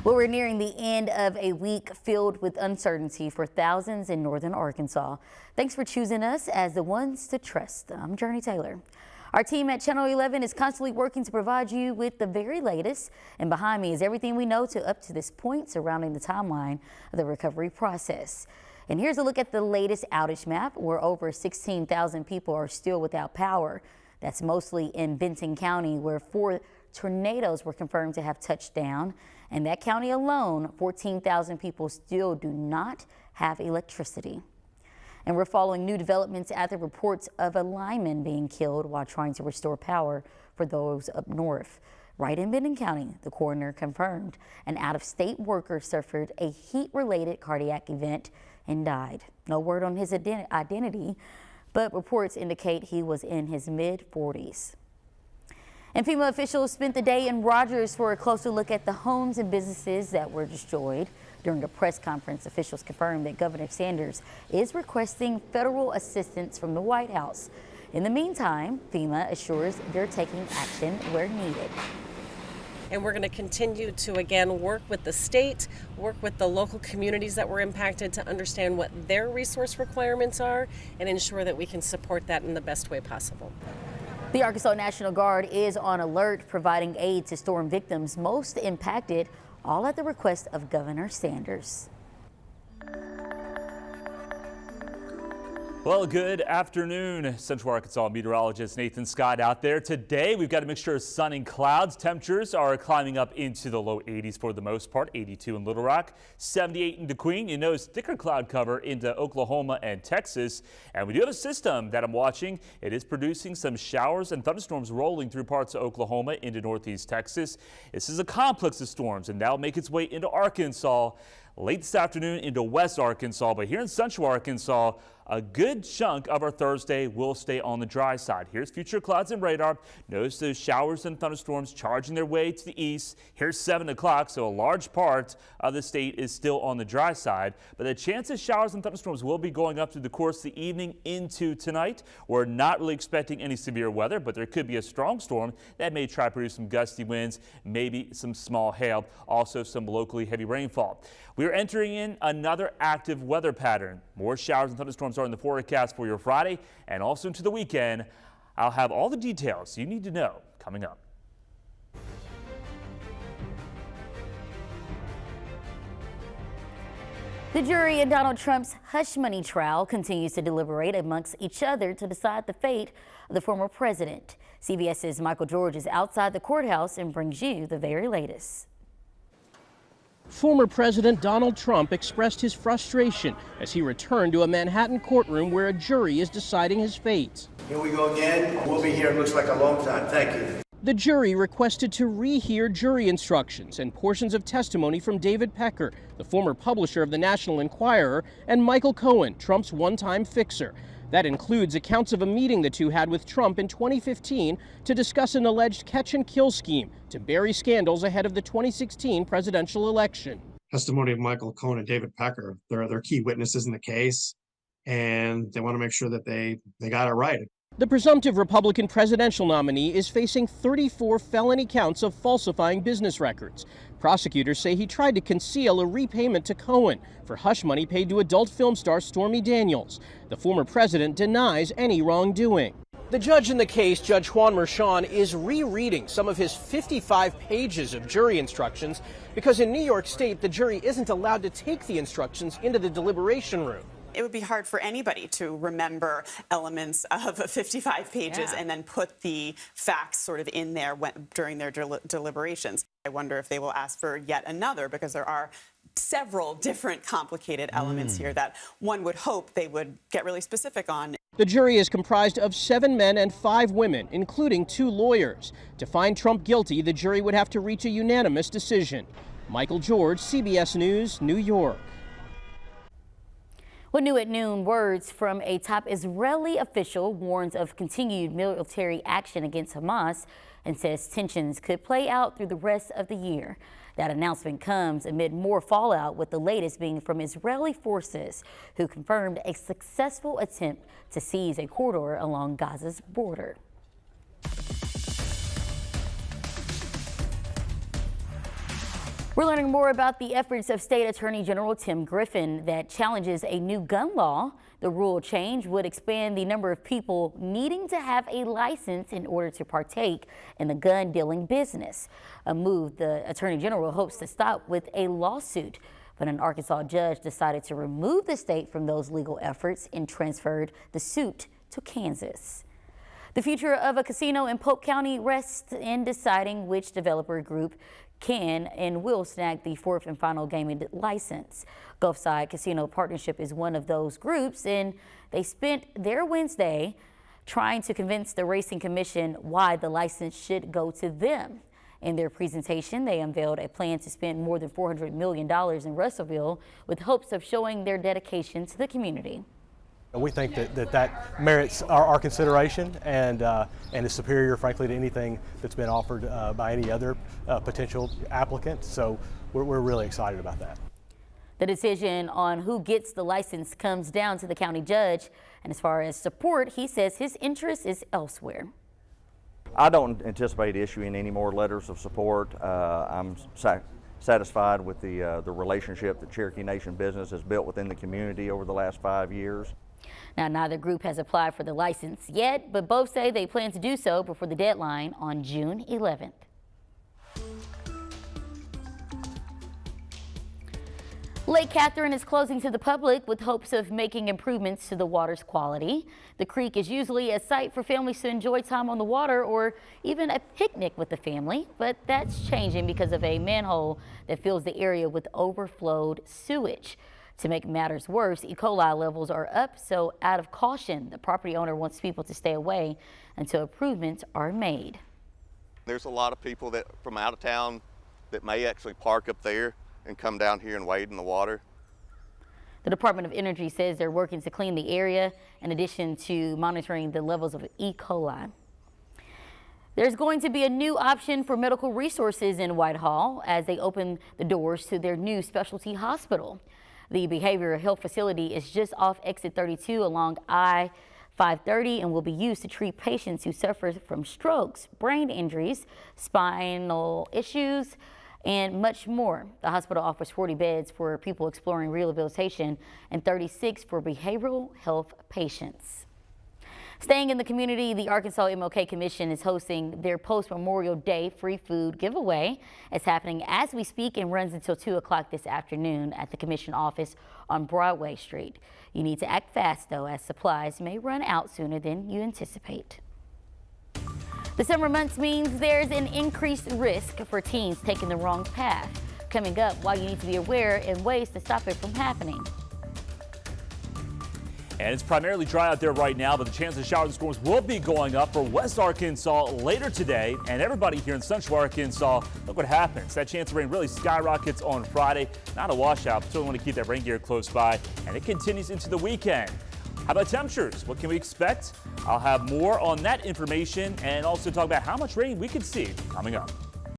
Well, we're nearing the end of a week filled with uncertainty for thousands in northern Arkansas. Thanks for choosing us as the ones to trust. I'm Jurnee Taylor. Our team at Channel 11 is constantly working to provide you with the very latest. And behind me is everything we know up to this point surrounding the timeline of the recovery process. And here's a look at the latest outage map, where over 16,000 people are still without power. That's mostly in Benton County, where 4 tornadoes were confirmed to have touched down. In that county alone, 14,000 people still do not have electricity. And we're following new developments after reports of a lineman being killed while trying to restore power for those up north. Right in Benton County, the coroner confirmed an out-of-state worker suffered a heat-related cardiac event and died. No word on his identity, but reports indicate he was in his mid-40s. And FEMA officials spent the day in Rogers for a closer look at the homes and businesses that were destroyed. During a press conference, officials confirmed that Governor Sanders is requesting federal assistance from the White House. In the meantime, FEMA assures they're taking action where needed. And we're going to continue to, again, work with the state, work with the local communities that were impacted to understand what their resource requirements are and ensure that we can support that in the best way possible. The Arkansas National Guard is on alert, providing aid to storm victims most impacted, all at the request of Governor Sanders. Well, good afternoon. Central Arkansas meteorologist Nathan Scott out there. Today, we've got a mixture of sun and clouds. Temperatures are climbing up into the low 80s for the most part. 82 in Little Rock, 78 in DeQueen. You notice thicker cloud cover into Oklahoma and Texas. And we do have a system that I'm watching. It is producing some showers and thunderstorms rolling through parts of Oklahoma into northeast Texas. This is a complex of storms, and that'll make its way into Arkansas late this afternoon into West Arkansas. But here in Central Arkansas, a good chunk of our Thursday will stay on the dry side. Here's future clouds and radar. Notice those showers and thunderstorms charging their way to the east. Here's 7 o'clock, so a large part of the state is still on the dry side. But the chance of showers and thunderstorms will be going up through the course of the evening into tonight. We're not really expecting any severe weather, but there could be a strong storm that may try to produce some gusty winds, maybe some small hail, also some locally heavy rainfall. We're entering in another active weather pattern. More showers and thunderstorms are in the forecast for your Friday and also into the weekend. I'll have all the details you need to know coming up. The jury in Donald Trump's hush money trial continues to deliberate amongst each other to decide the fate of the former president. CBS's Michael George is outside the courthouse and brings you the very latest. Former President Donald Trump expressed his frustration as he returned to a Manhattan courtroom where a jury is deciding his fate. Here we go again. We'll be here, it looks like a long time. Thank you. The jury requested to rehear jury instructions and portions of testimony from David Pecker, the former publisher of the National Enquirer, and Michael Cohen, Trump's one-time fixer. That includes accounts of a meeting the two had with Trump in 2015 to discuss an alleged catch-and-kill scheme to bury scandals ahead of the 2016 presidential election. Testimony of Michael Cohen and David Pecker, they're key witnesses in the case, and they want to make sure that they got it right. The presumptive Republican presidential nominee is facing 34 felony counts of falsifying business records. Prosecutors say he tried to conceal a repayment to Cohen for hush money paid to adult film star Stormy Daniels. The former president denies any wrongdoing. The judge in the case, Judge Juan Merchan, is rereading some of his 55 pages of jury instructions because in New York State, the jury isn't allowed to take the instructions into the deliberation room. It would be hard for anybody to remember elements of 55 pages and then put the facts sort of in there during their deliberations. I wonder if they will ask for yet another, because there are several different complicated elements here that one would hope they would get really specific on. The jury is comprised of 7 men and 5 women, including 2 lawyers. To find Trump guilty, the jury would have to reach a unanimous decision. Michael George, CBS News, New York. Well, new at noon, words from a top Israeli official warns of continued military action against Hamas and says tensions could play out through the rest of the year. That announcement comes amid more fallout, with the latest being from Israeli forces, who confirmed a successful attempt to seize a corridor along Gaza's border. We're learning more about the efforts of State Attorney General Tim Griffin that challenges a new gun law. The rule change would expand the number of people needing to have a license in order to partake in the gun dealing business, a move the Attorney General hopes to stop with a lawsuit. But an Arkansas judge decided to remove the state from those legal efforts and transferred the suit to Kansas. The future of a casino in Polk County rests in deciding which developer group can and will snag the fourth and final gaming license. Gulfside Casino Partnership is one of those groups, and they spent their Wednesday trying to convince the Racing Commission why the license should go to them. In their presentation, they unveiled a plan to spend more than $400 million in Russellville with hopes of showing their dedication to the community. We think that merits our consideration and is superior, frankly, to anything that's been offered by any other potential applicant. So we're really excited about that. The decision on who gets the license comes down to the county judge. And as far as support, he says his interest is elsewhere. I don't anticipate issuing any more letters of support. I'm satisfied with the relationship that Cherokee Nation Business has built within the community over the last 5 years. Now, neither group has applied for the license yet, but both say they plan to do so before the deadline on June 11th. Lake Catherine is closing to the public with hopes of making improvements to the water's quality. The creek is usually a site for families to enjoy time on the water or even a picnic with the family, but that's changing because of a manhole that fills the area with overflowed sewage. To make matters worse, E. coli levels are up, so out of caution, the property owner wants people to stay away until improvements are made. There's a lot of people that from out of town that may actually park up there and come down here and wade in the water. The Department of Energy says they're working to clean the area in addition to monitoring the levels of E. coli. There's going to be a new option for medical resources in Whitehall as they open the doors to their new specialty hospital. The behavioral health facility is just off exit 32 along I-530 and will be used to treat patients who suffer from strokes, brain injuries, spinal issues, and much more. The hospital offers 40 beds for people exploring rehabilitation and 36 for behavioral health patients. Staying in the community, the Arkansas MLK Commission is hosting their post-Memorial Day free food giveaway. It's happening as we speak and runs until 2 o'clock this afternoon at the Commission office on Broadway Street. You need to act fast, though, as supplies may run out sooner than you anticipate. The summer months means there's an increased risk for teens taking the wrong path. Coming up, why you need to be aware and ways to stop it from happening. And it's primarily dry out there right now, but the chance of showers and storms will be going up for West Arkansas later today. And everybody here in Central Arkansas, look what happens. That chance of rain really skyrockets on Friday. Not a washout, but certainly want to keep that rain gear close by. And it continues into the weekend. How about temperatures? What can we expect? I'll have more on that information and also talk about how much rain we could see coming up.